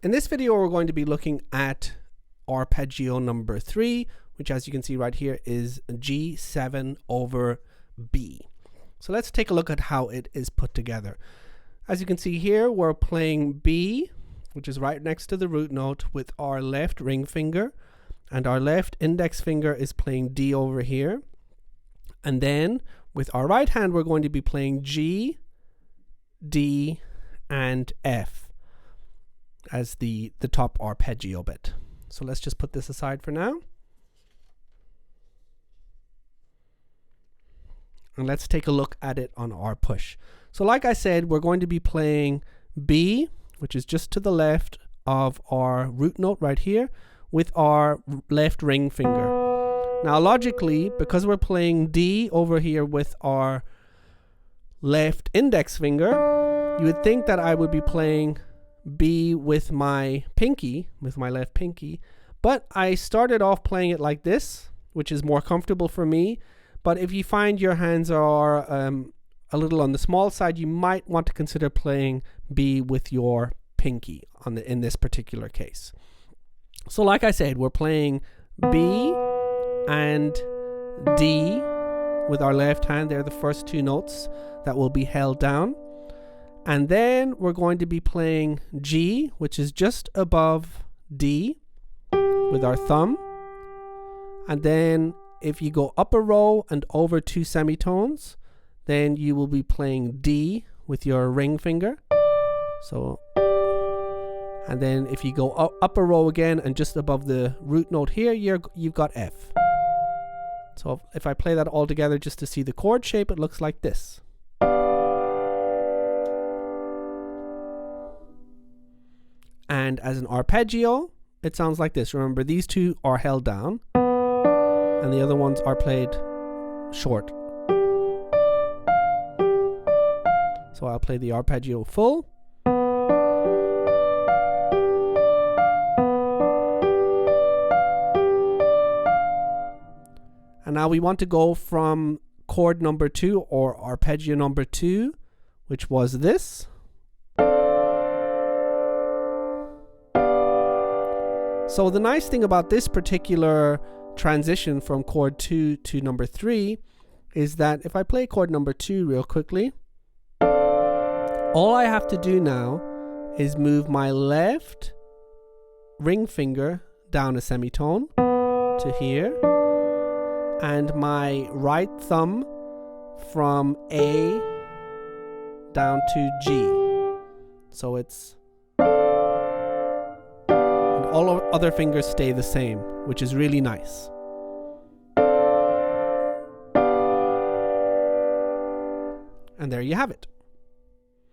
In this video, we're going to be looking at arpeggio number 3, which as you can see right here is G7 over B. So let's take a look at how it is put together. As you can see here, we're playing B, which is right next to the root note, with our left ring finger, and our left index finger is playing D over here. And then with our right hand, we're going to be playing G, D, and F as the top arpeggio bit. So let's just put this aside for now. And let's take a look at it on our push. So like I said, we're going to be playing B, which is just to the left of our root note right here, with our left ring finger. Now logically, because we're playing D over here with our left index finger, you would think that I would be playing B with my pinky, with my left pinky, but I started off playing it like this, which is more comfortable for me. But if you find your hands are a little on the small side, you might want to consider playing B with your pinky in this particular case. So like I said, we're playing B and D with our left hand. They're the first two notes that will be held down. And then we're going to be playing G, which is just above D, with our thumb. And then if you go up a row and over two semitones, then you will be playing D with your ring finger. So, and then if you go up a row again and just above the root note here, you've got F. So if I play that all together just to see the chord shape, it looks like this. And as an arpeggio, it sounds like this. Remember, these two are held down and the other ones are played short. So I'll play the arpeggio full. And now we want to go from chord number 2 or arpeggio number 2, which was this. So the nice thing about this particular transition from chord 2 to number 3 is that if I play chord number 2 real quickly, all I have to do now is move my left ring finger down a semitone to here, and my right thumb from A down to G. So it's, and all other fingers stay the same, which is really nice. And there you have it.